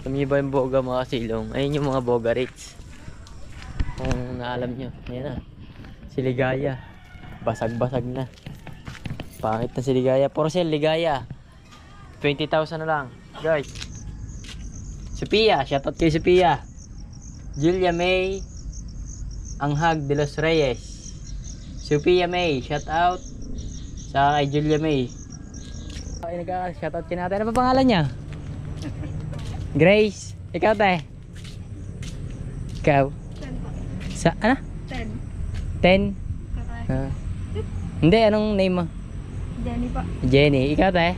Alam niyo ba yung boga mga silong? Ayun yung mga boga rates. Kung naalam nyo. Ayan na. Si Ligaya. Basag-basag na. Pangit na si Ligaya. For sale, Ligaya. 20,000 na lang. Guys. Sophia. Shoutout kay Sophia. Julia May Anghag de los Reyes. Sophia May. Shoutout sa kay Julia May. Ay, nagka-shoutout ka natin. Ano pa pangalan niya? Grace. Ikaw, te? Ikaw? 10 Sa, ano? 10? 10. Hindi, anong name mo? Jenny pa. Jenny. Ikaw, te?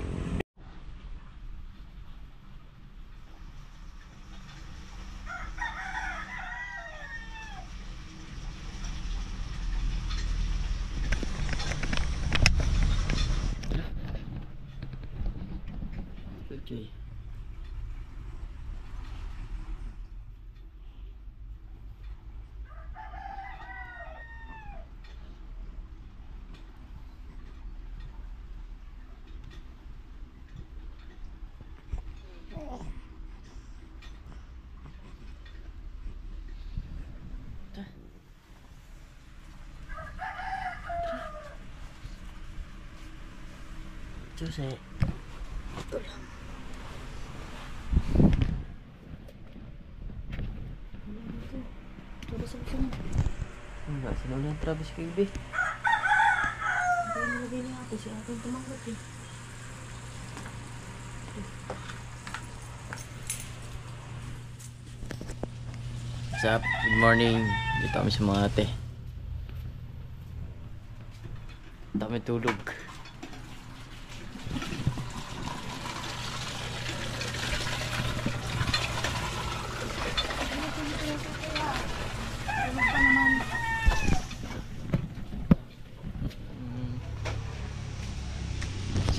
Okay. Diyos eh. Ito lang. Wala, sinuli ang Travis Kirby. Hindi nilagay niya ate. Si ate tumanggap eh. What's up? Good morning. Dito kami sa mga ate. Dami tulog.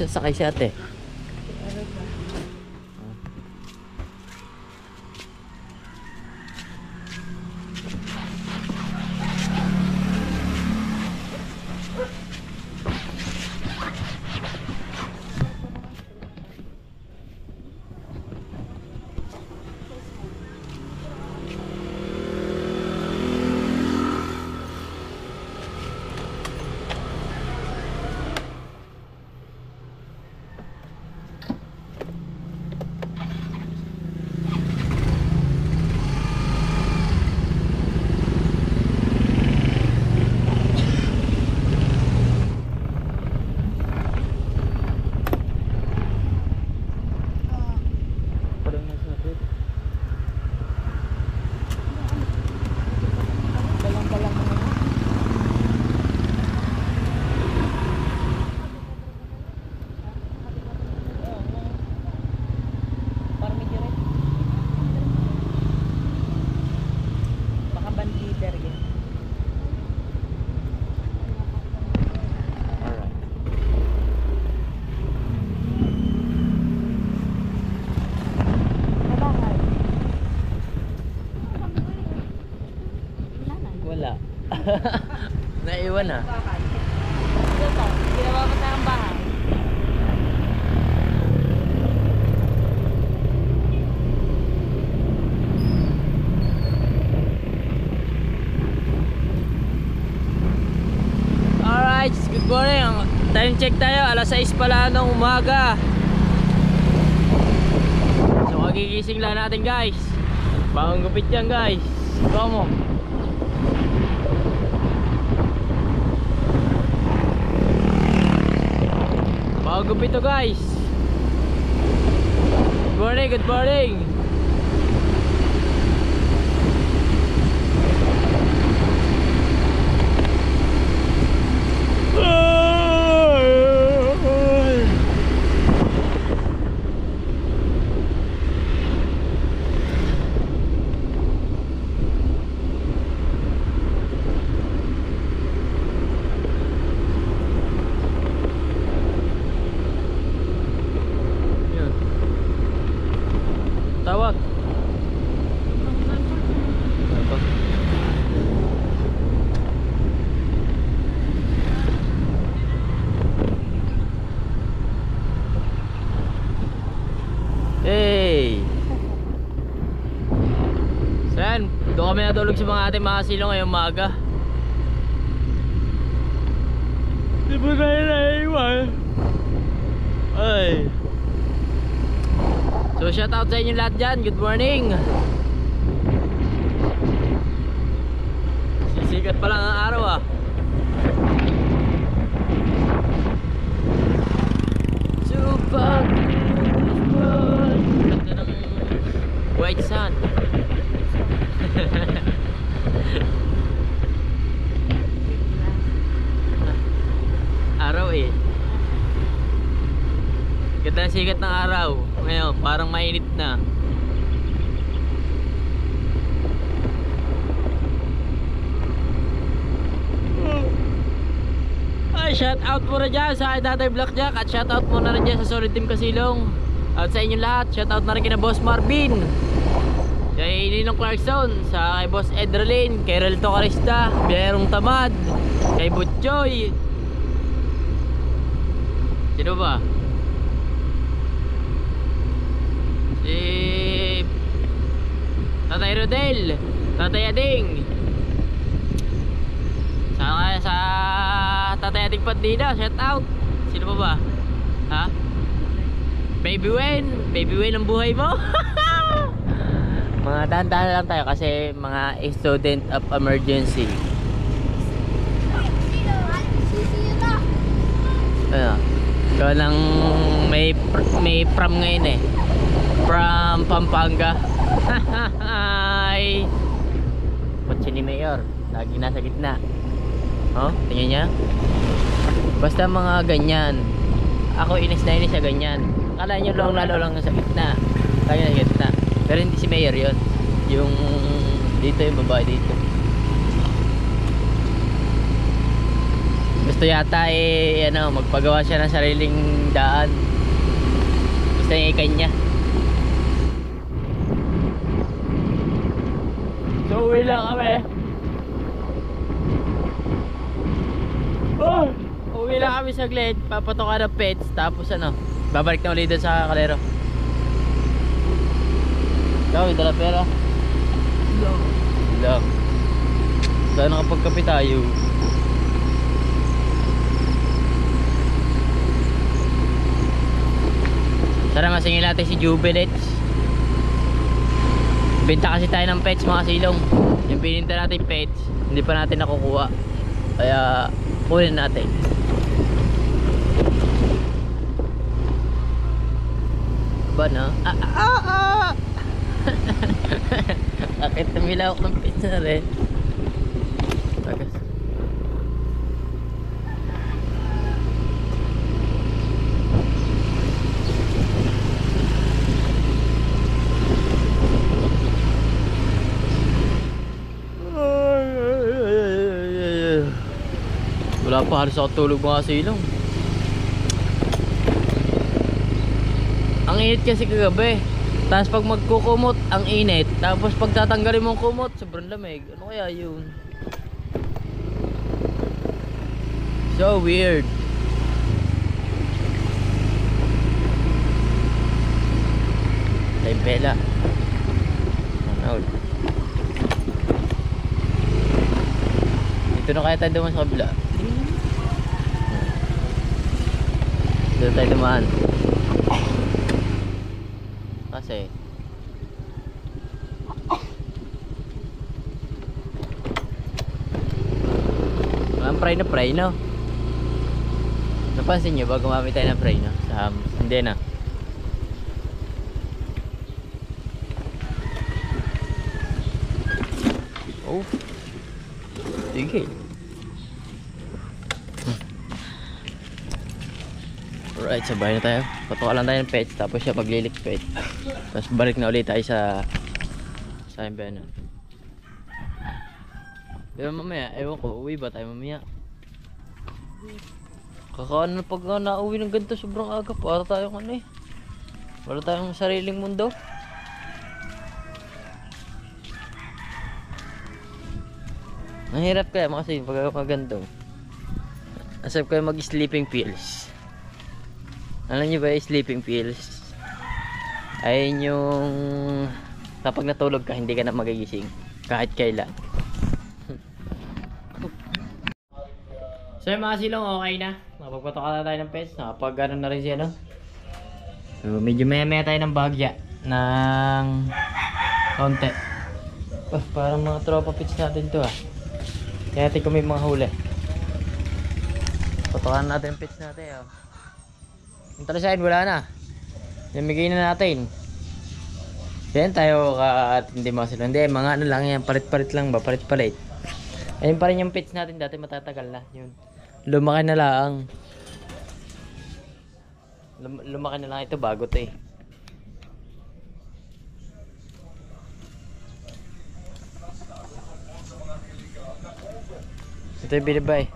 Sakay si ate. Wala. Naiwan na. Ito to. Ginawa pa tayong bahay. Alright, good morning. Time check tayo. Alas 6 pala ng umaga. So magigising lang natin guys. Bagong gupit yan guys. Come on. Bagong gupit to guys. Good morning, good morning. Tawag. Hey. Doon kami natulog sa mga ating mga silong ngayong maga. Di ba tayo naiwan? Ay. So shout out sa inyo lahat dyan. Good morning. Sisikat pa lang ang araw ah. Supag ganda ng white sun. Araw eh. Ganda ng sikat ng araw. Ngayon parang mainit na. Ay, shout out muna dyan sa Tatay Blackjack. At shout out muna rin dyan sa Solid Team Kasilong. At sa inyo lahat, shout out na rin kina Boss Marvin, kay Ninong Clarkson, sa kay Boss Edralin, kay Relto Carista, Biyerong Tamad, kay Butchoy. Sino ba? Si Tatay Rodel, Tatay Ading, sa Tatay Ading Pandina, shout out. Sino pa ba? Ha? Baby Wen ang buhay mo. Mga dahan-dahan lang tayo kasi mga student of emergency. Ano? Ikaw lang may prom ngayon eh. From Pampanga. Ay. Kotse ni Mayor, lagi nasa gitna. Oh, tingnan niya. Basta mga ganyan. Ako inis na inis sa ganyan. Akala nyo lang lalo lang sa gitna. Lagi nasa gitna. Pero hindi si Mayor yon. Yung dito yung babae dito. Gusto yata eh ano, magpagawa siya ng sariling daan. Gusto niya ikan niya. So uwi lang kami. Oh, uwi lang kami saglit. Papatokan ng pets. Tapos ano, babalik na ulit doon sa kalero. Ikaw, dala pera. Lang. Saan nakapagkape tayo? Tara, masingil natin si Jubilets. Benta kasi tayo ng pets mga silong. Yung bininta natin pets, hindi pa natin nakukuha. Kaya kunin natin. Ba na? Bakit tumilawak ng pets na rin? Bagas. Wala pa halos ako tulog mga silong. Ang init kasi kagabi. Tapos pag magkukumot, ang init. Tapos pag tatanggalin mong kumot, sobrang lamig. Ano kaya yun? So weird. Tempela. Ano? Dito na kaya tayo dumaan sa kabila. Dito tayo dumaan. Kasi walang pray na pray, no? Napansin nyo ba gumamit tayo ng pray, no? Sa hams. Hindi na. Oh, sige. Alright, sabay na tayo. Patuka lang tayo ng pets, tapos siya paglilikpit. Tapos balik na ulit tayo sa imbanan. Pero mamaya, ewan ko, uwi ba tayo mamaya? Kakaano pag nauwi ng ganito sobrang aga, para tayong ano eh. Wala tayong sariling mundo. Mahirap kaya kasi pag ganito. Asap kayo mag sleeping pills. Alam niyo ba yung sleeping pills? Ayun yung kapag natulog ka hindi ka na magigising. Kahit kailan. So yung mga silong okay na. Nakapagpatoka na tayo ng pets. Nakapag ano na rin siya, no? So medyo maya tayo ng bahagya. Ng konti. Oh, parang mga tropa pets natin to, Kaya natin kung may mga huli. Patokan natin yung pets natin, Yung talasahin, wala na. Namigay na natin. Yan tayo hindi mga silong. Hindi, mga ano lang yan. Palit-palit lang ba? Palit-palit. Ayun pa rin yung pets natin. Dati matatagal na. Yun. Lumaki na lang. Lumaki na lang ito. Bago to Ito yung binibay.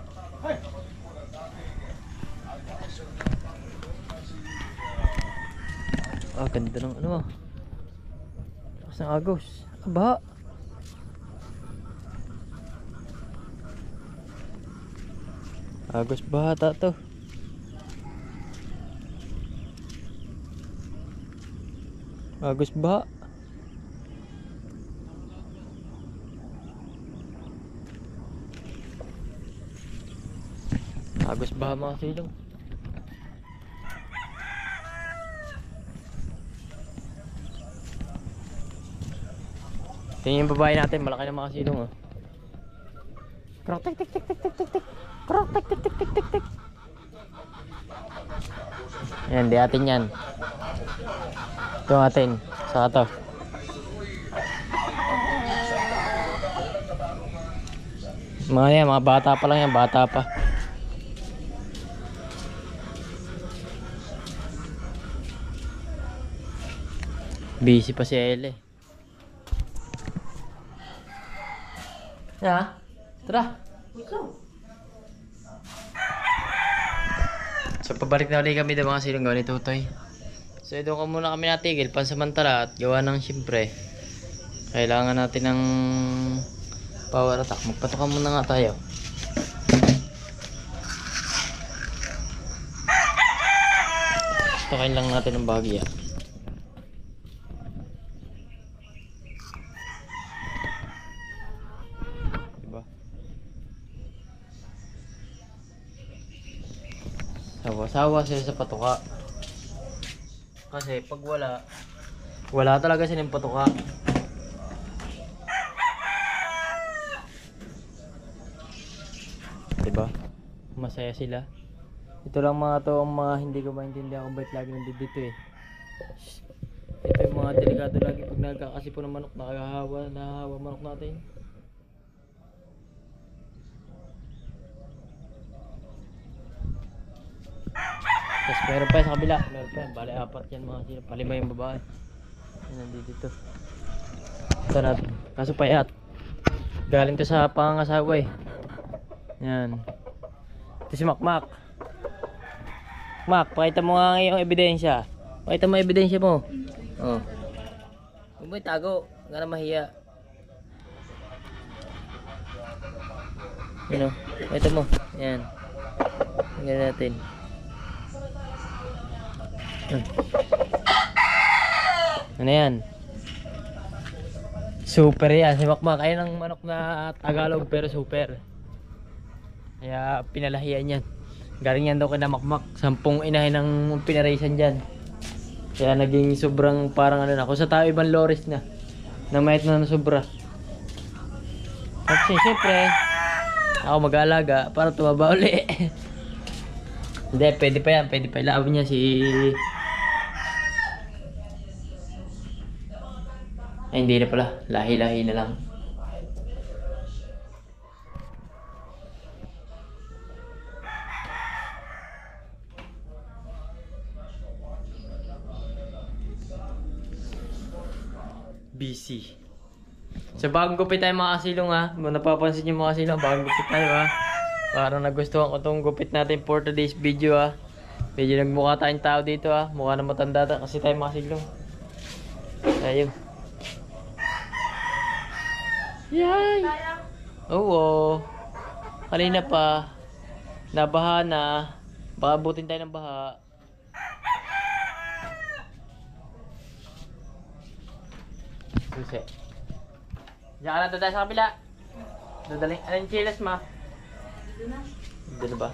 Ganda ng ano. Lakas ng agos. Aba. Agos bata to. Agos ba? Agos ba mga silong? Tingin yung babae natin, malaki na mga silong Krok tik tik tik tik tik tik tik. Krok tik tik tik tik tik tik. Yan, di atin yan. Ito atin. Saka to. Mga bata pa lang yan, bata pa. Busy pa si Elle. Tara. So pabalik na ulit kami ng mga silong ni Tutoy. So doon ka muna kami natigil pansamantala at gawa ng siyempre kailangan natin ng power attack. Magpatokan muna nga tayo. Patokin lang natin ng bahagya. Sawa sila sa patuka. Kasi pag wala talaga silang patuka. Diba? Masaya sila. Ito lang mga to ang mga hindi ko maintindihan kung bakit lagi nandito Ito yung mga delikado lagi pag nagkakasipon ng manok, nahahawa manok natin. Tapos meron pa sa kabila, meron pa yan, bali apat yan mga sila, palima yung babae. Yan, nandito ito. Ito natin, kaso payat. Galing to sa pangangasawa Yan. Ito si Makmak. Mak, pakita mo nga yung ebidensya. Pakita mo yung ebidensya mo. Huwag mo itago, huwag ka na mahiya. Yan pakita mo. Yan. Tingnan natin. Ano yan? Super yan. Si Makmak ay ng manok na Tagalog pero super. Kaya pinalahiyan yan. Galing yan daw kina Makmak. 10 inahin ng pinaraysan dyan. Kaya naging sobrang parang ano na. Kung sa tao ibang lores na. Namayat na ng sobra. Kasi siyempre ako mag-aalaga para tumaba uli. Hindi, pwede pa yan. Pwede pa ilawin niya si... Ay, hindi na pala. Lahi-lahi na lang. Busy. So bagong gupit tayo mga kasilong napapansin nyo mga kasilong, bagong gupit tayo Parang nagustuhan ko tong gupit natin for today's video Medyo nagmukha tayong tao dito Mukha na matanda kasi tayo mga kasilong. Tayo. Yay! Oo. Kanina pa. Nabaha na. Baka abutin tayo ng baha. Susi. Diyan ka na tayo sa kabila. Dadaling, anong chiles ma? Dito na. Dito ba?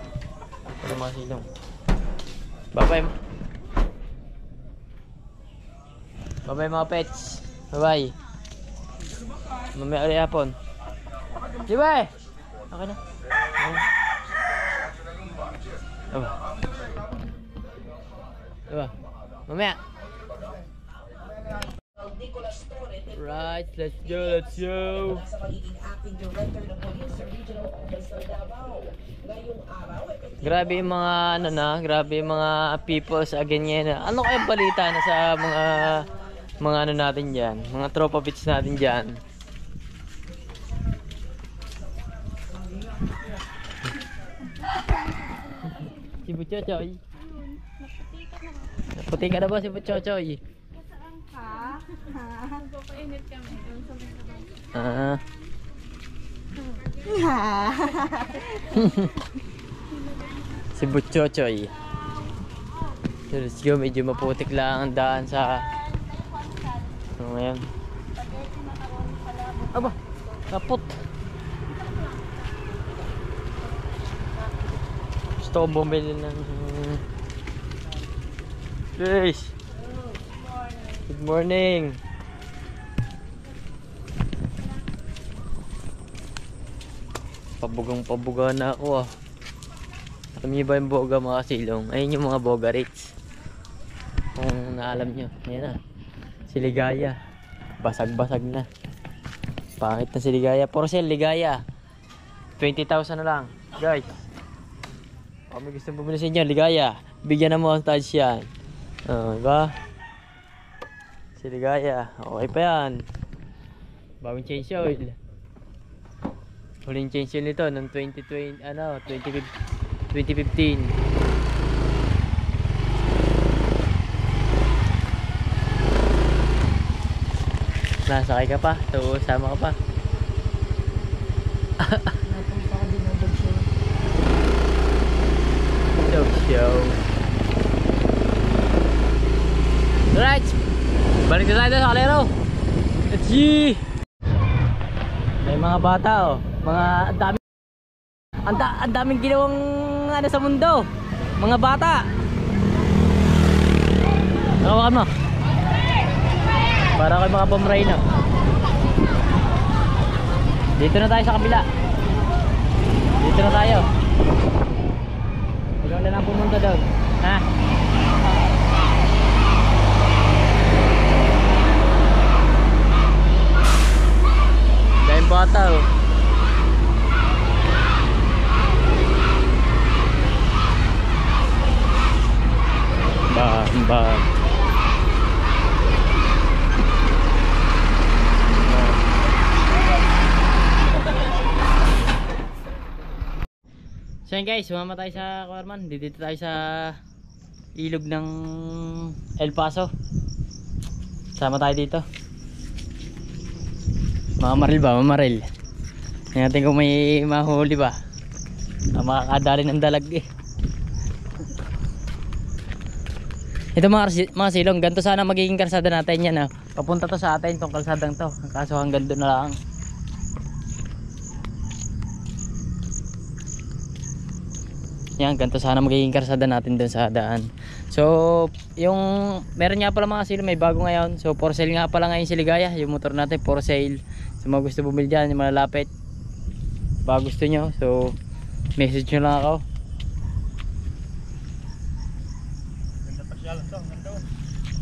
Ano mga silong? Bye-bye. Bye-bye mga pets. Bye-bye. Mamaya ulit hapon. Di ba eh? Okay na. Diba? Diba? Mamaya. Right, let's go, let's go. Grabe yung mga ano na, grabe yung mga peoples again ngayon na. Ano kaya balita na sa mga ano natin diyan, mga tropa bits natin diyan. Si Buchochoy. Puti ka na ba si Buchochoy? Ha? Nagpapainit kami. Ah. Si Buchochoy. So let's go, medyo maputik lang ang daan sa ano ngayon. Aba, kapot. Gusto ko bumili ng guys. Good morning. Pabugang-pabuga na ako ah. Tumiba yung boga mga silong. Ayun yung mga boga rates. Kung naalam nyo. Ayan na. Si Ligaya. Basag-basag na. Pangit na si Ligaya. For sale, Ligaya. 20,000 na lang. Guys. Kung may gusto bumili sa inyo, Ligaya. Bigyan na montage yan. Diba? Si Ligaya. Okay pa yan. Bagong change oil. Huling change oil nito ng 2015. Nasakay ka pa? So, sama ka pa? Napunta ka din ng dog show. Dog show. Alright! Balik na tayo sa kalero! Achii! May mga bata oh. Mga ang daming ginawang ano sa mundo. Mga bata. Hawakan mo. Para kay mga pamrayno. Dito na tayo sa kabila. Dito na tayo. Ikaw na lang pumunta doon. Ha? Dahil bata oh. Bam. So yun guys, sumama tayo sa Kuarman. Dito tayo sa ilog ng El Paso. Sama tayo dito. Mamamaril ba? Mamamaril. Tingnan natin kung may mahuli ba. Makakadali ng dalag eh. Ito mga silong, ganito sana magiging kalsada natin yan. Papunta to sa atin tong kalsadang to. Kaso hanggang doon na lang. Yan, ganito sana magiging kalsada natin doon sa daan. So, yung meron nga pala mga silong, may bago ngayon. So, for sale nga pala ngayon si Ligaya. Yung motor natin for sale. So, mga gusto bumili dyan, yung malalapit. Baka gusto nyo. So, message nyo lang ako.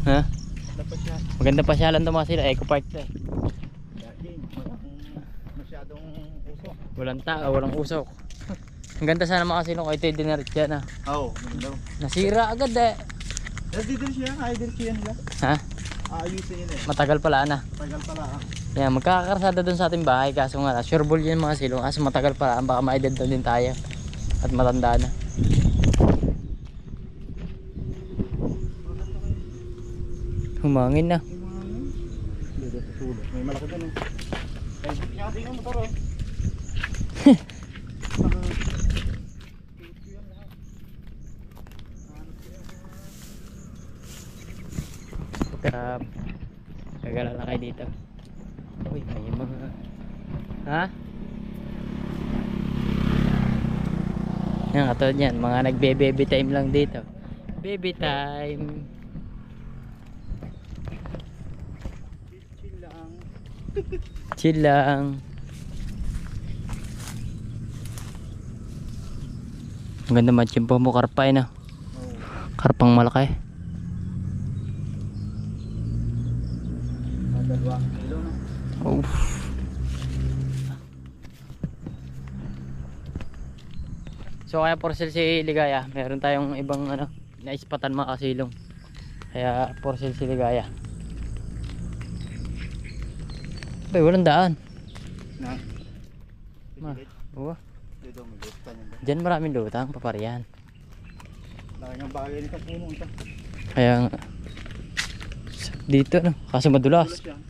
Ha? Maganda pasyalan to mga sila. Eco Park to eh. Masyadong usok. Walang tao, walang usok. Ang ganda sana mga silong. Ito yung dinarit dyan ah. Oo, maganda. Nasira agad eh. Dito siya, idol siya nila. Ha? Aayusin yun eh. Matagal pala na. Tagal pala ah. Yan, magkakarsada dun sa ating bahay. Kaso nga, sure ball yan mga silong. Kaso matagal pala. Baka ma-edad na din tayo. At matanda na. Humangin na. Dito sa sulok. May malaki doon eh. Ay, niya din ang motor eh. Kagala na kayo dito. Uy, may mga Ha? Yan, katulad yan. Mga nagbe-baby time lang dito. Baby time. Chill lang. Chill lang. Ang ganda matchimpo mo, karpay na. Oo. Karpang malaki. Dalawang kilo na. Oof. So kaya for sale si Ligaya, meron tayong ibang ano, naispatan mga kasilong. Kaya for sale si Ligaya. Bay, walang daan. Na. Ma, oo. Dito mo gusto niya ba? Diyan maraming lutang, paparian. Laki ng bagay nito puno ito. Kaya nga. Dito no, kaso madulas. Ulit yan.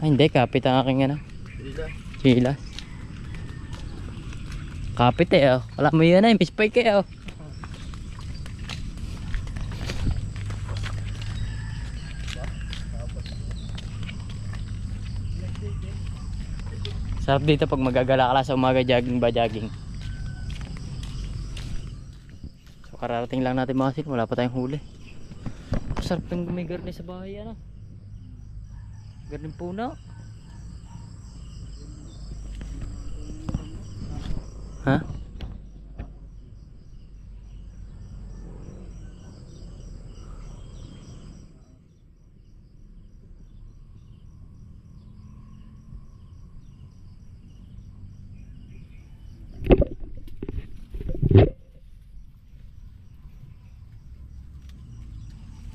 Ay hindi, kapit ang aking ano, Dito. hila. Kapit eh oh. Wala mo yun eh, miss pike eh oh. Sarap dito pag magagala ka lang sa umaga, jogging ba jogging. So kararating lang natin mga sin, wala pa tayong huli. Sarap yung may garni sa bahay ano. Garni puno. Ha?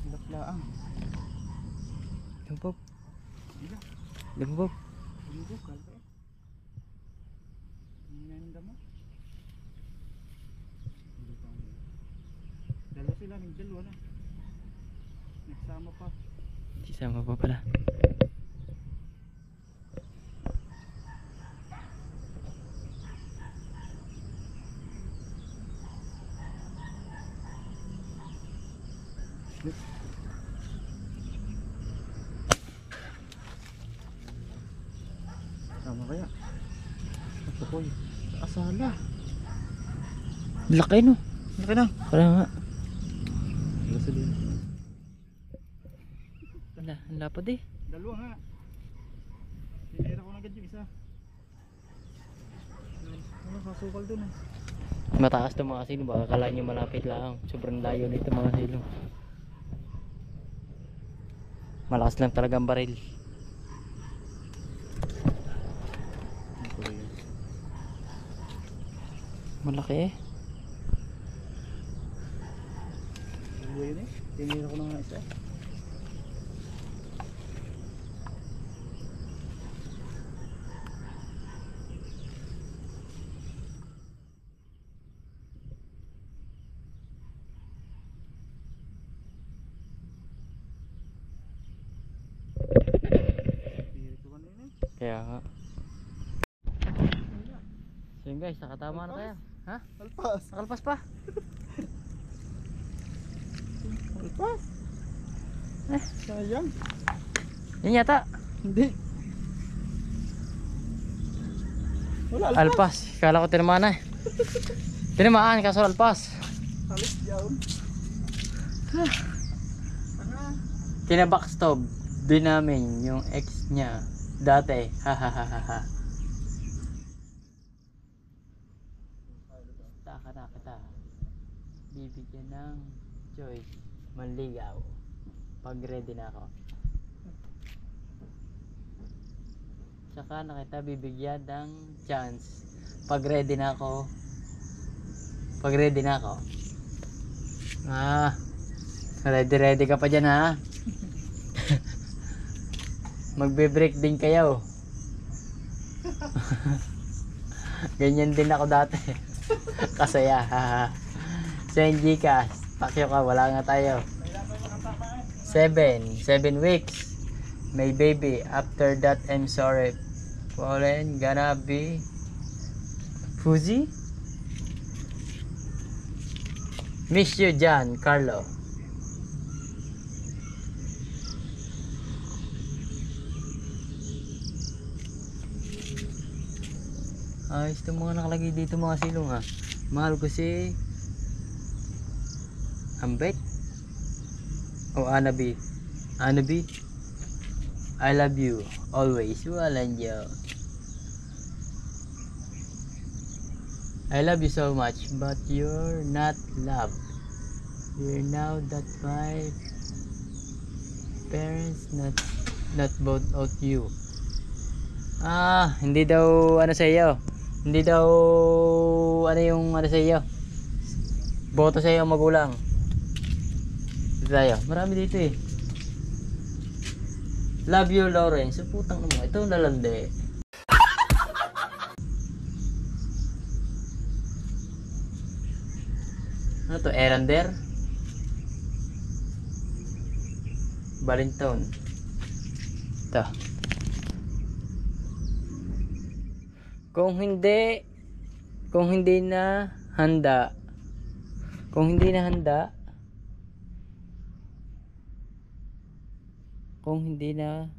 Laklaan. Lumbog. Ila. Lumbog. Dito kalpa. Nanda mo. Dalawa sila ng dalawa na. Nagsama pa. Isama pa pala. Sama kaya? Ito ko yun. Asala. Laki no. Laki na. Wala nga. Wala sa din. Wala, ang lapad eh. Dalawa nga. Tinira ko na agad yung isa. Ano, kasukal dun eh. Mataas to mga silo, baka kala nyo malapit lang. Sobrang layo nito mga silo. Malakas lang talaga ang baril. Ano ko yun? Malaki eh. Dalawa yun eh. Tinira ko na nga isa. Tinira ko na yun eh. Kaya nga. So yun guys, nakatama na tayo. Ha? Alpas! Nakalpas pa? Alpas! Sayang. Yan yata. Hindi. Wala alpas. Alpas. Kala ko tinamaan na eh. Tinamaan, kaso alpas. Halos yaon. Tinabackstop din namin yung ex niya dati. Hahaha. Taka na kita. Bibigyan ng choice. Manligaw. Pag ready na ako. Tsaka na kita bibigyan ng chance. Pag ready na ako. Pag ready na ako. Ready ka pa dyan ha. Magbe-break din kayo. Ganyan din ako dati. Kasaya. Sa Gcash, pakyo ka, wala nga tayo. 7 weeks. May baby. After that, I'm sorry. Fallen, gonna be Fuji. Miss you, John Carlo. Ayos itong mga nakalagay dito mga silong ha. Mahal ko si Ambet o Anabi. Anabi, I love you always. Walang Diyos. I love you so much, but you're not loved. You're now that my parents not both of you. Hindi daw ano sa iyo. Hindi daw ano yung ano sa iyo. Boto sa iyo magulang. Dito tayo. Marami dito eh. Love you, Lawrence. So, putang mo. Ito lalande. Ano to? Erander? Balington. Ito. Kung hindi na handa, kung hindi na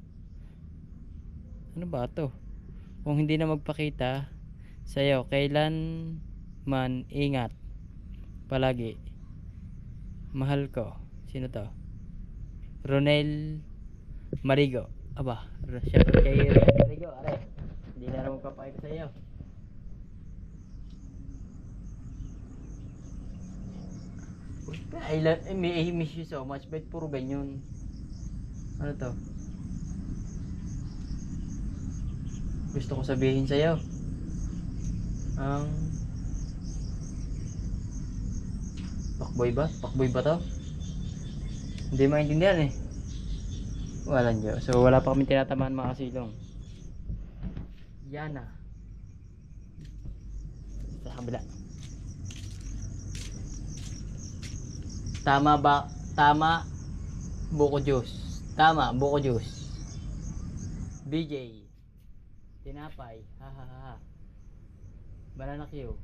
ano ba to? Kung hindi na magpakita sa'yo, kailan man ingat palagi. Mahal ko. Sino to? Ronel Marigo. Aba, shout out kay Ronel Marigo. Are, hindi na rin magpapakita sa'yo. I miss you so much. Ba't puro ganyan? Ano to? Gusto ko sabihin sa'yo. Pakboy ba? Pakboy ba to? Hindi maintindihan eh. Walang Diyos. So wala pa kami tinatamaan mga kasilong. Yana. Sa kabila. Tama ba? Tama. Buko juice. Tama. Buko juice. BJ. Tinapay. Ha. Banana Q.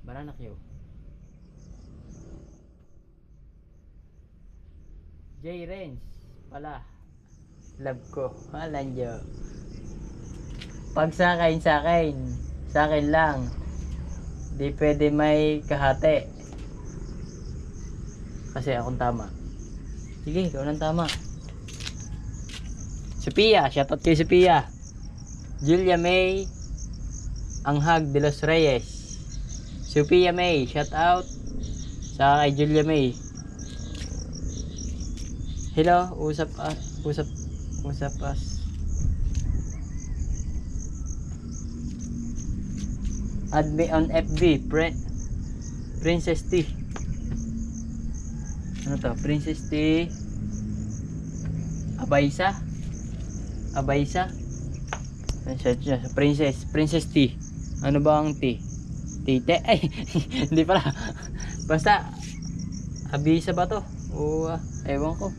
Banana Q. J. Renz pala. Love ko. Walang Diyos. Pag sa akin lang. Di pwede may kahate. Kasi akong tama. Sige, ikaw nang tama. Sophia, shoutout kay Sophia. Julia May Anghag de los Reyes. Sophia May, shoutout sa kay Julia May. Hello, usap us. Add me on FB, Princess T. Ano to? Princess T. Abaysa. Princess T. Ano ba ang T? Tite? Ay, hindi pala. Basta Abisa ba to? O ewan ko.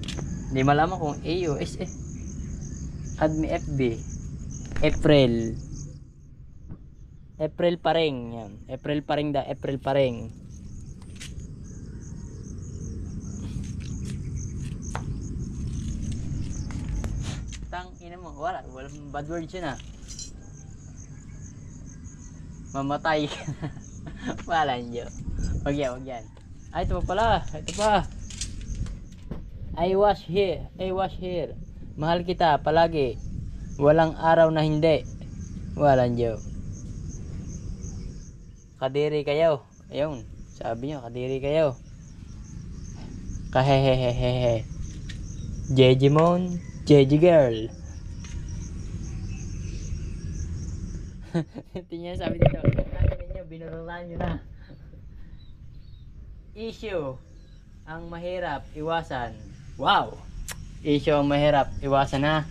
Hindi malaman kung A o S eh. Add me FB. April pa rin. Yan. April pa rin. Tang ina mo. Walang bad words yun ah. Mamatay. Walang Diyo. Wag yan. Ay, ito pa pala. Ito pa. I was here. Mahal kita palagi. Walang araw na hindi. Walang Diyo. Kadiri kayo. Ayun. Sabi nyo, kadiri kayo. Kahehehehe. Jejimon. Jeji girl. Tingnan sabi dito. Sabi ninyo, binurulan nyo na. Issue. Ang mahirap iwasan. Wow. Issue ang mahirap iwasan na.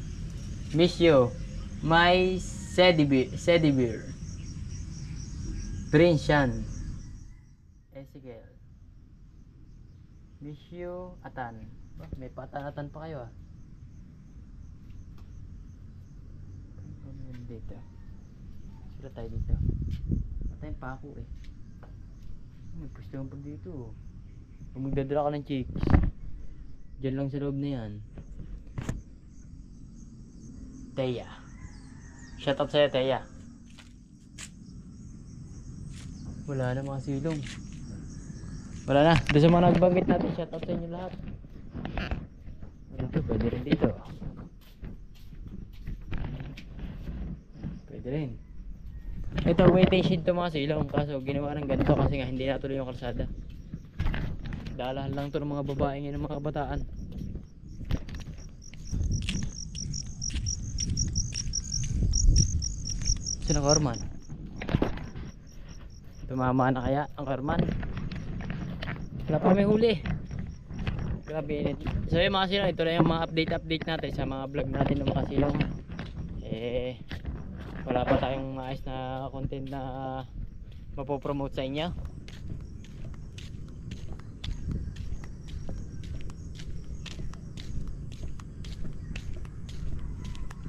Miss you. My Sedibir. Prince yan. Ezekiel. Miss you. Atan. May paatan-atan pa kayo ah. Dito. Sila tayo dito. Patayin pa ako eh. May pustahan pa dito. Kung magdadala ka ng chicks, dyan lang sa loob na yan. Teya. Shoutout sa'yo, Teya. Wala na mga silong. Wala na. Doon sa mga nagbanggit natin, shoutout sa inyo lahat. Ito, pwede rin dito. Pwede rin. Ito, waiting shed to mga silong. Kaso ginawa ng ganito kasi nga hindi natuloy yung kalsada. Daalahan lang to ng mga babae ngayon, ng mga kabataan. Sino Korman? Tumama na kaya ang Korman? Wala pa may huli. Grabe init. So yung mga silong, ito na yung mga update natin sa mga vlog natin ng mga silong. Wala pa tayong maayos na content na mapopromote sa inyo.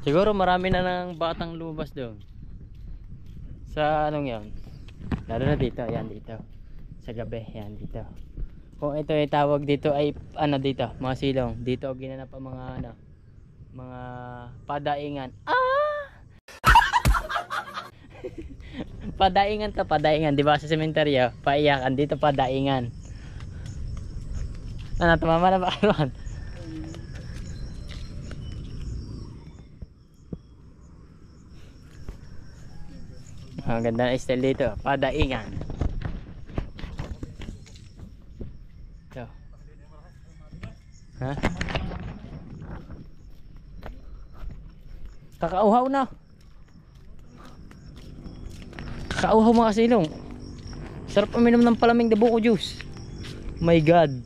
Siguro marami na ng batang lumabas doon sa anong yan, lalo na dito, yan dito sa gabi, yan dito. Kung ito ay tawag dito ay ano dito, mga silong, dito ginanap ang mga ano, mga padaingan. Padaingan to, padaingan, di ba sa sementeryo paiyakan, dito padaingan. Ano, tumama na ba karon? Ang ganda na style dito, padaingan. Ito. Ha? Kakauhaw na. Kakauhaw mga silong. Sarap uminom ng palamig na buko juice. My God.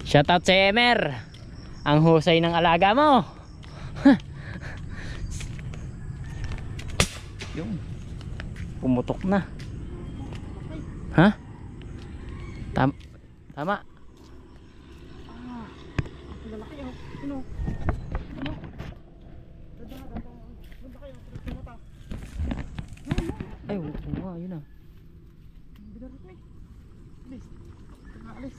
Shoutout sa Emer. Ang husay ng alaga mo. Yung pumutok na. Ha? Tama. Lalaki oh. Sino? Ano? Ay, wow, yun na. Bidarot eh. Alis. Alis.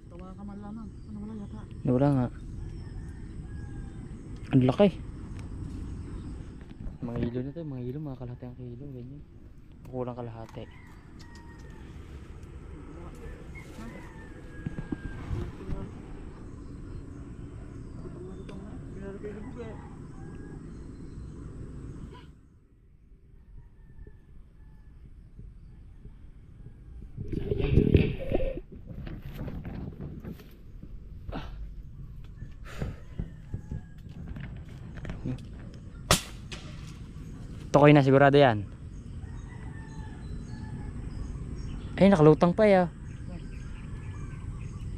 Tawa ka malaman. Ano wala yata? Wala nga. Ang laki. Mga hilo na to, mga hilo, mga kalahati ang kilo, ganyan. Kulang kalahati. Tokoy na sigurado yan. Ay, nakalutang pa ya.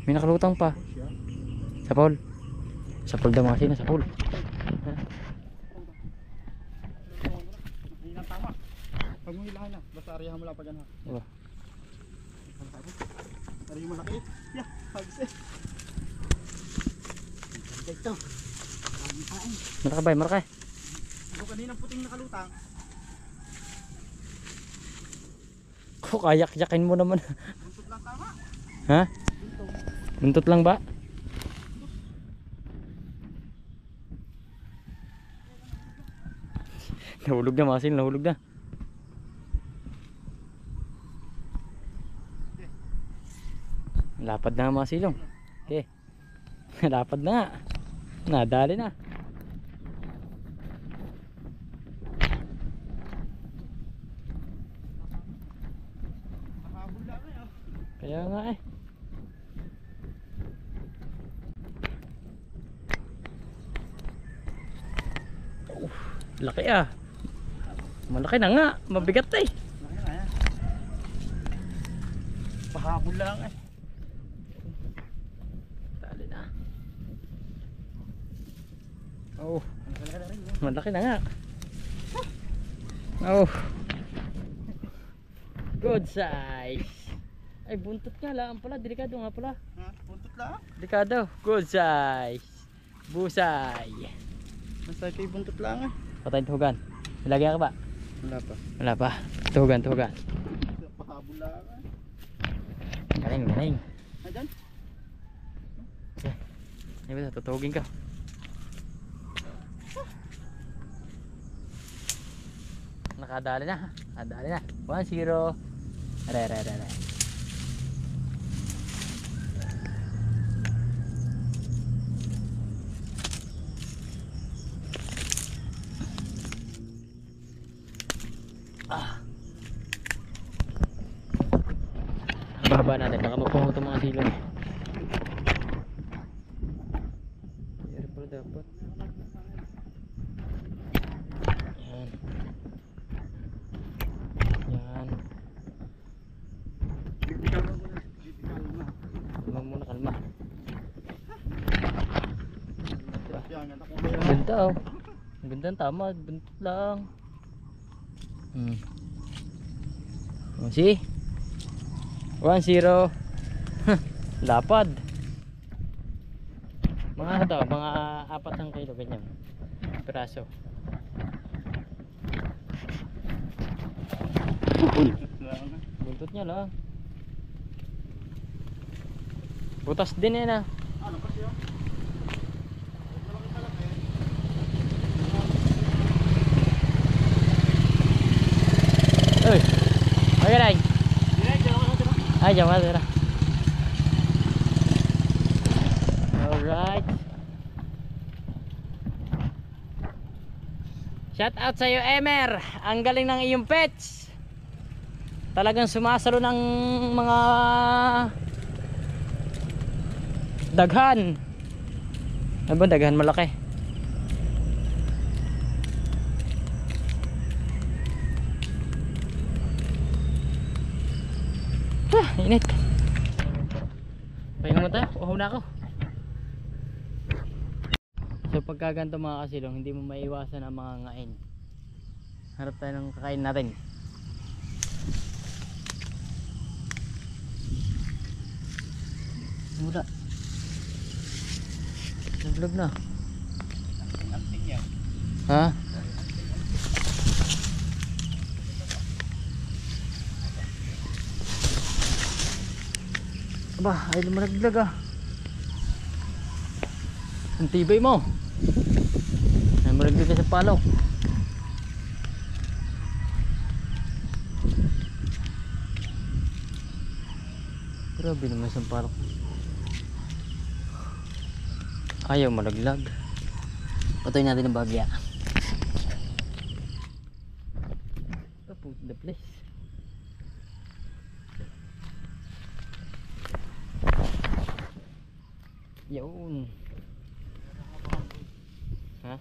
May nakalutang pa. Sa pool. Sa pool daw mga sina, sa pool. Hindi na tama. Pag mo hilahan na, basta arihan mo lang pa dyan ha. Diba? Arihan mo laki. Yeah, hagis eh. Ito. Marakabay, marakay. Ako kaninang puting nakalutang. Kayak-yakin mo naman. Buntot lang tama. Ha? Buntot lang ba? Nahulog na mga sil, nahulog na. Lapad na mga silong. Okay. Lapad na nga. Nadali na. Kaya nga eh. Laki ah. Malaki na nga. Mabigat eh. Pahabol lang eh. Tali na. Oh. Malaki na nga. Oh. Good size. Ay, buntot nga lang pala, delikado nga pala. Ha? Buntot lang? Delikado, good size. Busay. Basta ito yung buntot lang eh. Patayin tuhugan. Ilagay ka ba? Wala pa. Wala pa. Tuhugan, tuhugan. Pahabol lang eh. Galing, galing. Ayan? May Diba, tutugin ka. Nakadali na. Nakadali na. 1-0. Are. Baba natin, baka magpungo itong mga silong. Pero pala dapat. Yan. Yan. Kalma muna, kalma. Ganda oh. Ganda, tama, buntot lang. Oh, see? 1-0. Lapad. Mga ano to, mga 4 kilo ganyan. Piraso. Buntot niya lang. Butas din yan ah. Ano kasi yun? Uy. Okay rin. Ay, jangan tira. Alright. Shout out sa iyo, Emer. Ang galing ng iyong pets. Talagang sumasalo ng mga daghan. Ano ba daghan malaki? Init. Pahinga mo tayo, uhaw na ako. So pagka ganito mga kasilong, hindi mo maiwasan ang mga ngain. Harap tayo ng kakain natin. Mula. Naglag na. Ha? Aba, ay lumalaglag ah. Ang tibay mo. Ay malaglag ka sa palok. Grabe naman sa palok. Ayaw malaglag. Patuloy natin ang bagya. Put the place. Yun. Ha?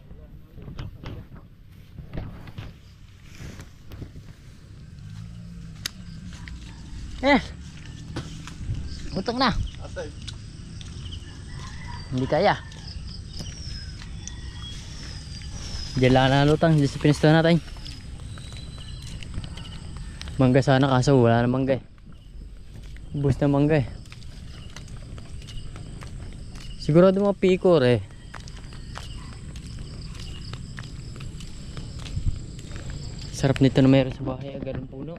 Utok na. Hindi kaya. Diyan lang na lutang. Diyan sa pinisto natin. Mangga sana kaso wala na mangga eh. Ubus na mangga eh. Sigurado mga pikor eh. Sarap nito na mayroon sa bahay agad ng puno.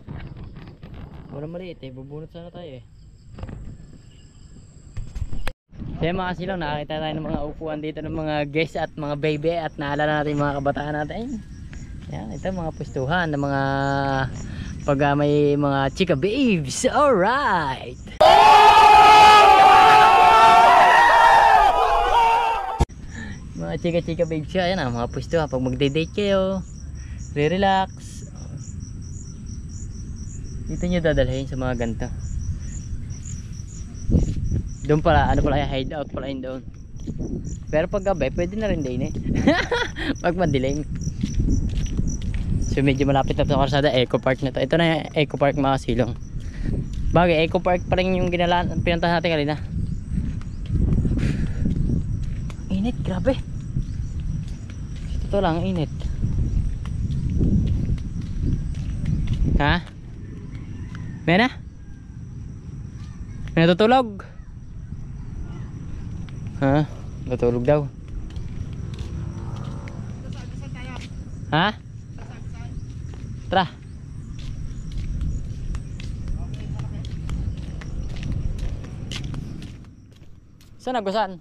Wala maliit eh, bubunot sana tayo eh. Kaya mga silang nakakita tayo ng mga upuan dito ng mga guests at mga baby at naalala natin mga kabataan natin. Yan, ito mga pustuhan ng mga pag may mga chika babes. Alright! Mga chika babes siya. Yan mga pustuhan pag magde-date kayo. Re-relax. Dito nyo dadalhin sa mga ganito. Doon pala, ano pala yung hideout pala yun doon. Pero pag gabi, pwede na rin din eh. Pag madilim. So medyo malapit na sa karsada, Eco Park na to. Ito na yung Eco Park mga silong. Bagay, Eco Park pa rin yung pinuntahan natin kanina. Init, grabe. Ito lang, init. Ha? May na? May natutulog? Ha? Natulog daw. Ha? Tara. Saan nagusan?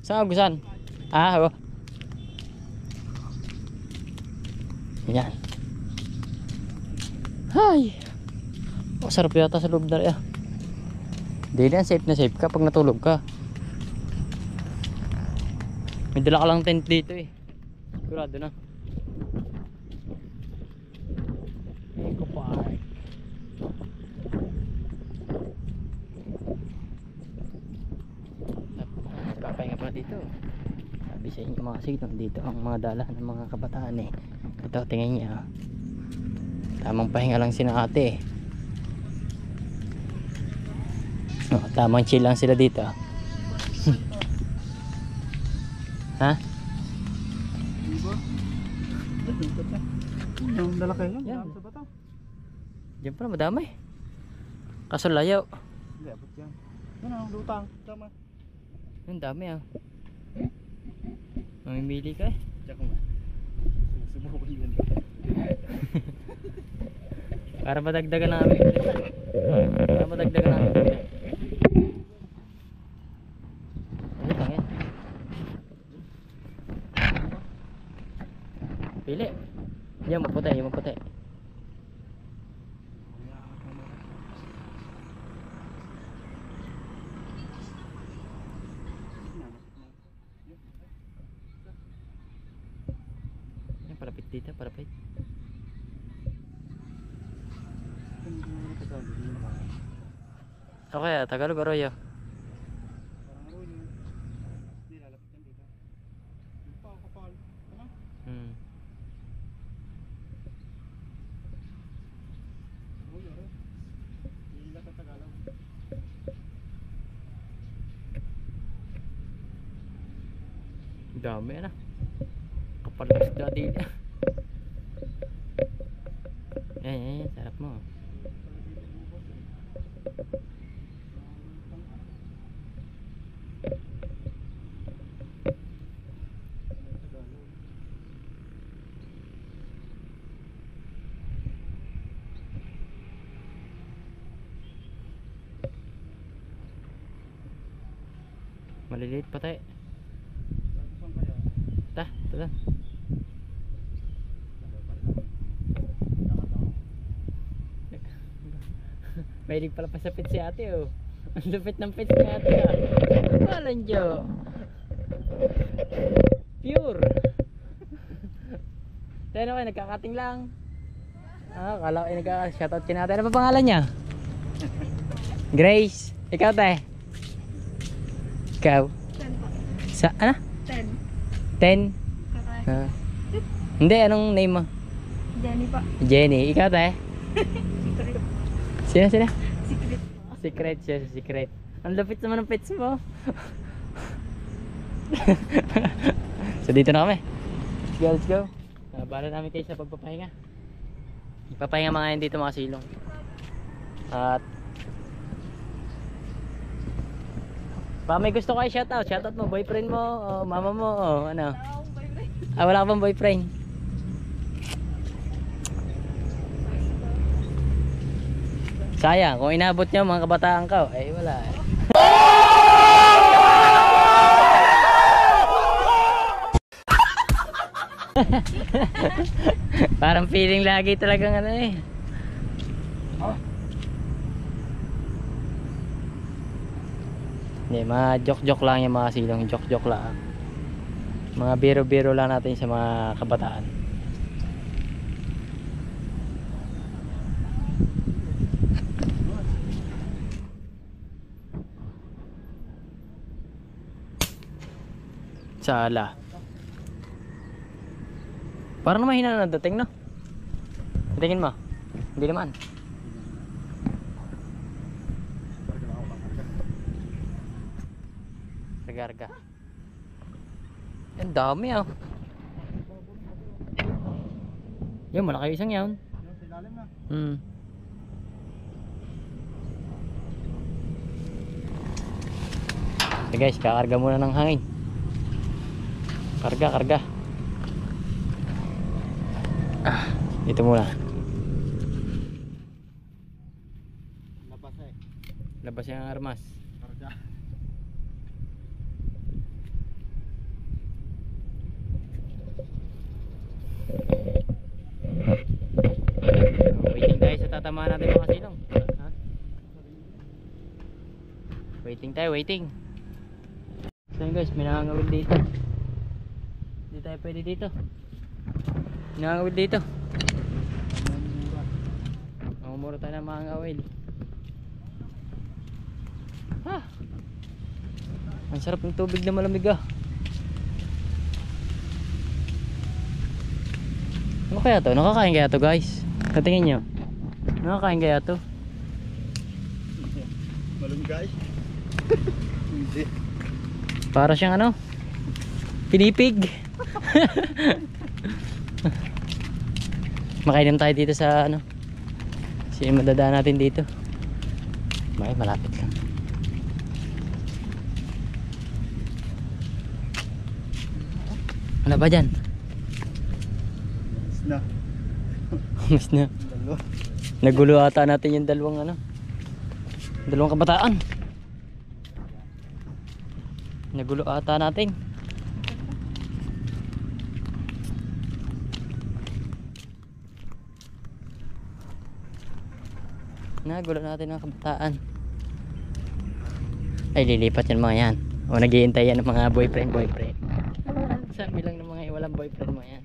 Saan agusan? Ah, oh. Yan. Hay. Oh, sarap yata sa loob na rin. Hindi na, safe na safe ka pag natulog ka. May dala ka lang tent dito eh. Sigurado na. Eco Park. Magpapahinga pa dito. Sabi sa inyo mga signal, dito ang mga dala ng mga kabataan eh. Ito, tingnan niya. Tamang pahinga lang sina ate. Oh, tamang chill lang sila dito. Ha? Diba? Yung lalaki yan. Yan. Sa bata. Diyan pala madami. Kaso layaw. Hindi, abot yan. Yan ang lutang. Tama. Ang dami ah. Mamimili ka eh. Diyan ko nga. Susubukan yan. Para madagdagan namin. Para madagdagan namin. Ano lang yan? Pili. Yan maputi, yan maputi. Yan palapit dito, palapit. Okay, Tagalog Arroyo. Parang arroyo. Hindi, lalapit yan dito. Yung pa, kapal. Ano? Hmm. Arroyo, arroyo. Hindi lang sa Tagalog. Dami na. Kapal ng isda dito. Yan, sarap mo. Maliliit pa tayo. Saan kaya? Ito lang. Mahilig pala pa sa pit si ate oh. Ang lupit ng pit ni ate ah. Walang Diyo. Pure. Tayo na kayo, nagkakating lang. Ah, kala ko nagkaka-shoutout ka natin. Ano pa pangalan niya? Grace. Ikaw tayo. Ikaw. 10 po. Sa, ano? 10. 10? Kaka. Ah. Hindi, anong name mo? Jenny pa. Jenny. Ikaw tayo. Secret. Sino? Secret po. Secret siya, secret. Ang lapit naman ng pets mo. So dito na kami. Let's go, let's go. Bala namin kayo sa pagpapahinga. Papahinga mga yan dito mga silong. At pa may gusto ko ay shoutout. Shoutout mo, boyfriend mo, o mama mo, o ano. Ah, wala ka bang boyfriend? Sayang, kung inabot nyo mga kabataan ka, ay wala eh. Parang feeling lagi talagang ano eh. Hindi, mga joke-joke lang yung mga silong, joke-joke lang. Mga biro-biro lang natin sa mga kabataan. Sala. Parang mahina na dating, no? Tingin mo. Hindi naman. Regarga. Ang dami ah. Yan, malaki isang yan. Yung silalim na. So guys, kakarga muna ng hangin. Karga, karga. Ah, dito muna. Labas eh. Labas yung armas. Karga. Waiting tayo, waiting. So yun guys, may nangangawil dito. Hindi tayo pwede dito. Nangangawil dito. Mura tayo ng mangangawil. Ha! Ang sarap ng tubig na malamig ah. Ano kaya to? Nakakain kaya to guys? Katingin nyo. Nakakain kaya to? Malunggay. Hindi. Para siyang ano? Pinipig. Makainom tayo dito sa ano? Sino madadaan natin dito? Malapit lang. Ano ba dyan? Na. Mas na. Dalawa. Nagulo ata natin yung dalawang kabataan. Nagulo ata natin. Nagulo natin ang kabataan. Ay lilipat yung mga yan. O naghihintay yan ng mga boyfriend. Sabi lang ng mga walang boyfriend mga yan.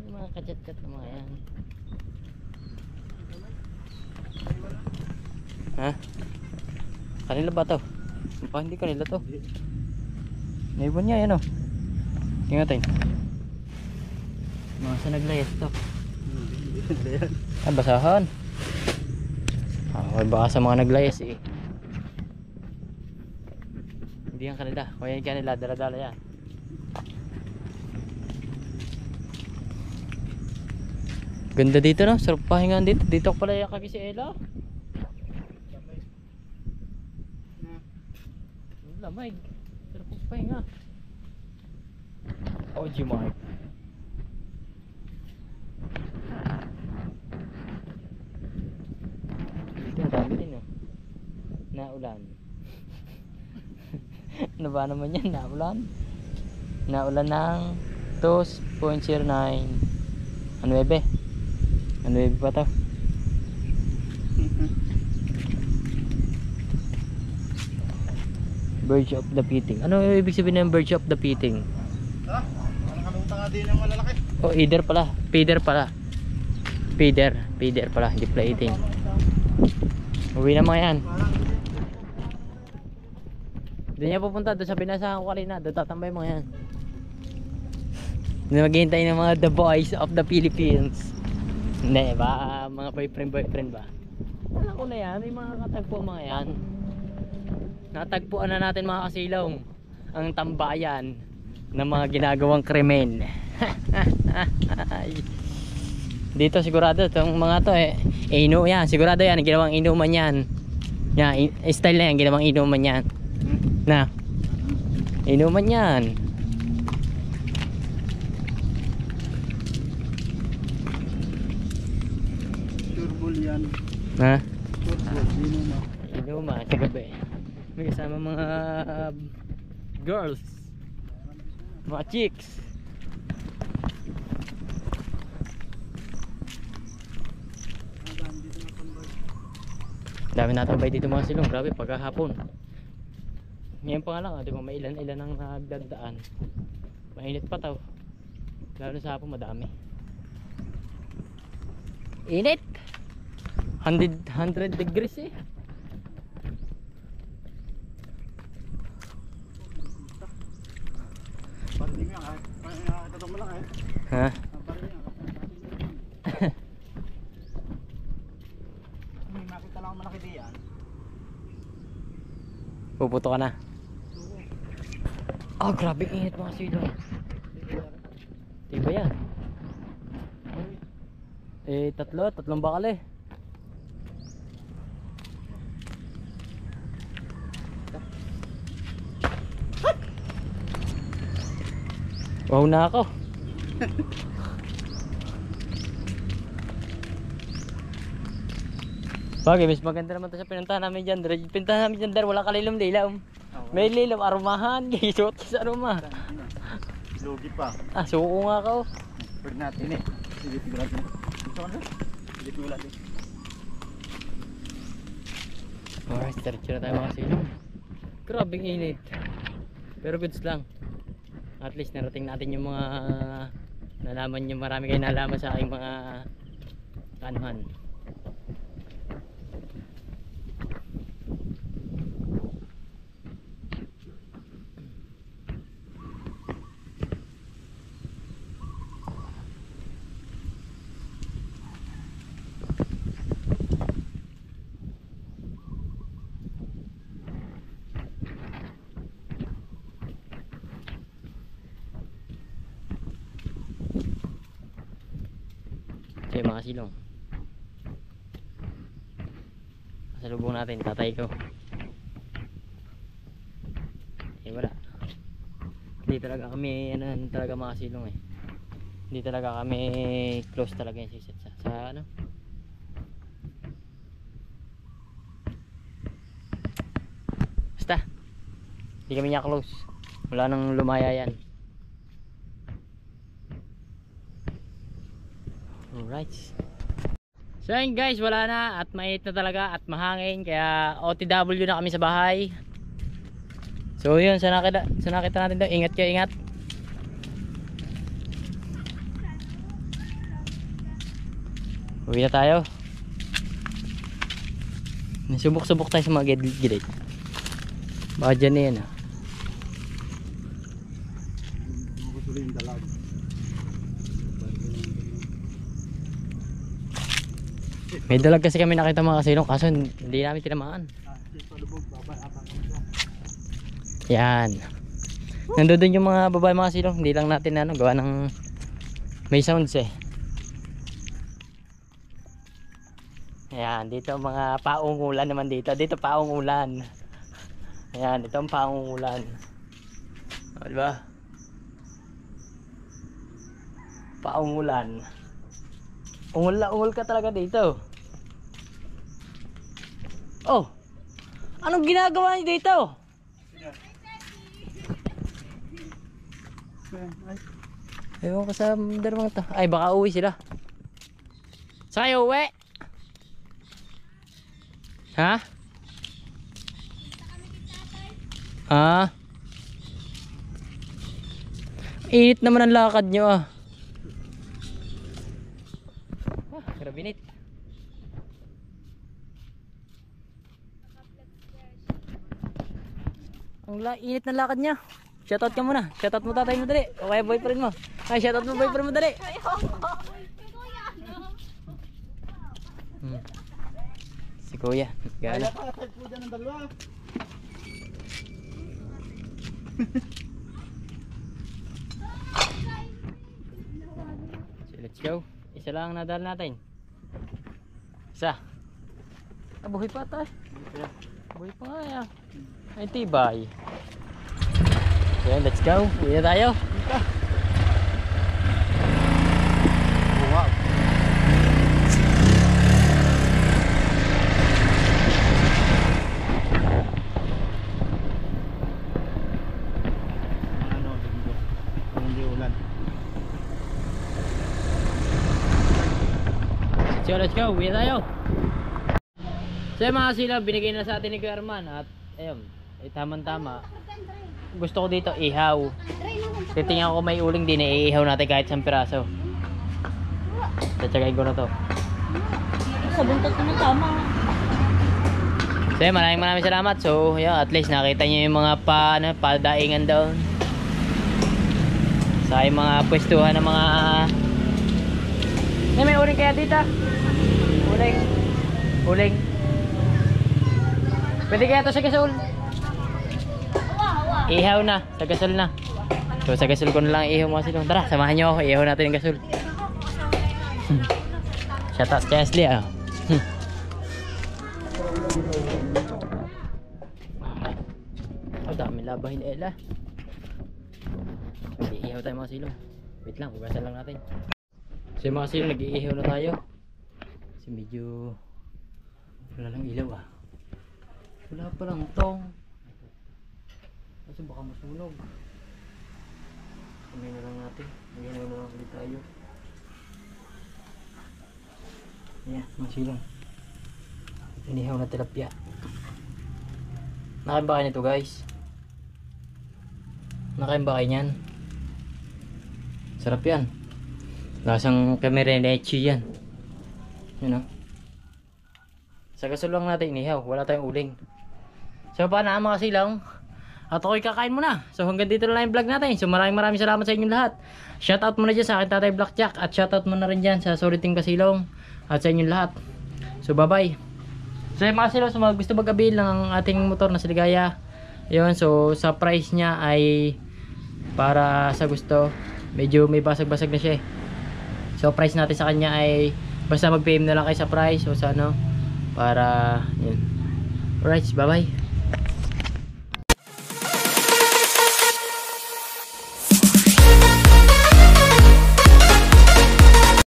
Yung mga kachat-chat ng mga yan. Ha? Kanila ba to? Hindi kanila to. Naibon niya yan o. Ingatin. Mga sa naglayas to. Basahan. Baka sa mga naglayas eh. Hindi yan kanila. Kaya yan kanila. Dala-dala yan. Ganda dito no. Sarap pahingaan dito. Dito pala yung kami si Ella. Lamay. Sarap pahinga. Oh G-Mark. Dito dami din oh. Naulan. Ano ba naman yan? Naulan? Naulan ng 2.09 ano bebe? Ano bebe pa to? Birds of the Feeding. Ano ibig sabihin ng Birds of the Feeding? Ha? Nakalimutan nga din yung malalaki. Oh, either pala. Feeder pala. Feeder pala. Hindi pala eating. Uwi na mga yan. Doon niya pupunta. Doon sa pinasahan ko kanina. Doon tatambay mga yan. Doon maghihintay ng mga the boys of the Philippines. Hindi ba? Mga boyfriend ba? Alam ko na yan. May mga katagpo mga yan. Natagpuan na natin mga kasilong ang tambayan ng mga ginagawang krimen. Dito sigurado itong mga to yan, sigurado yan ginawang inuman yan. Yan, style na yan, ginawang inuman yan. Na inuman yan. Turbol yan. Ha? Turbol, inuman. Inuman sa gabi. May kasama mga girls, mga chicks. Dami natambay dito mga silong. Grabe pagkahapon. Ngayon pa nga lang di ba, may ilan ang nagdadaan. Mainit pa tao. Lalo na sa hapon madami. Init 100 degrees eh. Parang nga, tatong mo lang Ha? May makita lang ako malaki diyan. Puputo ka na. Oh, grabe init mga silo. Diba yan? Tatlong bakal eh. Wow na ako. Bagay, mas maganda naman ito sa pinuntahan namin dyan. Pinuntahan namin dyan, wala kalilom-lilom. May lilom, arumahan. Gisot sa aruma. Lugi pa. Ah, suko nga ako. Pwede natin eh. Silip mo natin. Ito ka na. Silip mo natin. Alright, diretso na tayo mga silong. Grabing init. Pero goods lang. At least narating natin yung mga nalaman nyo. Marami kayo nalaman sa aking mga kanuhan. Okay mga silong, pasalubong natin tatay ko. Wala, hindi talaga kami ano talaga mga silong hindi talaga kami close talaga yung sisit sa ano. Basta hindi kami niya close, wala nang lumaya yan. Alright. So yun guys, wala na at mainit na talaga at mahangin kaya OTW na kami sa bahay. So yun, sa nakita natin daw, ingat kayo, ingat. Uwi na tayo. Nasubok-subok tayo sa mga gilid. Baka dyan na yan Gusto yung dalag. May dalag kasi kami nakita mga kasilong kaso hindi namin tinamaan. Yan. Nandoon yung mga babae mga silong, hindi lang natin ano gawa ng may sounds Ayan, dito mga paungulan naman dito. Dito paungulan. Ayan, ito ang paungulan. O, diba? Paungulan. Ungol ka talaga dito. Oh, anong ginagawa niyo dito? Ewan ko sa dalawang to. Ay, baka uwi sila. Saan kayo uwi? Ha? Ah? Init naman ang lakad nyo grabe init. Ang init ng lakad niya. Shoutout ka muna. Shoutout mo tatay mo dali. O kaya boyfriend mo. Ay, shoutout mo boyfriend mo dali. Si kuya. Gala. So let's go. Isa lang nadal natin. Isa. Buhay pa tayo. Buhay pa nga yan. Ay tibay. Okay, let's go. Uwi na tayo. Wow. Ano, linggo. Hindi ulan. So let's go. Uwi na tayo. So mga sila, binigay na sa atin ni Kuya Arman at ayun, tama-tama. Gusto ko dito ihaw. Titingnan ko may uling din, iihaw natin kahit 1 piraso. Tatsagain ko na to. Sa buntot ko na tama. So maraming salamat. So yun, at least nakita nyo yung mga padaingan doon sa yung mga pwestuhan ng mga may uling kaya dito. Uling. Pwede kaya to sa gasol. Ihaw na, sa gasol na. So sa gasol ko na lang ihaw mga silong. Tara, samahan nyo ako, ihaw natin yung gasol. Shoutout Chesley dami labahin Ella. Iihaw tayo mga silong. Wait lang, hugasan lang natin. So yung mga silong, nag-iihaw na tayo. Kasi medyo wala lang ilaw wala pa lang tong kasi baka masunog. Kamay na lang natin, maginaw na lang ulit tayo. Ayan, mga silong, inihaw na tilapia. Nakain ba kayo nito guys? Nakain ba kayo niyan? Sarap yan. Lasang kamirenechi yan. Yun o. Sa gasol lang natin inihaw. Wala tayong uling. So paano mga kasilaw? At ako'y kakain muna. So hanggang dito na lang yung vlog natin. So maraming salamat sa inyong lahat. Shoutout muna dyan sa akin Tatay Blackjack. At shoutout muna rin dyan sa Soliting Kasilong. At sa inyong lahat. So bye bye. So yung mga kasilaw, so mga gusto mag-avail ng ating motor na si Ligaya. Yun, so sa price niya ay para sa gusto. Medyo may basag-basag na siya eh. So price natin sa kanya ay basta mag-PM na lang kayo sa price. O sa ano. Para yun. Alright, bye bye.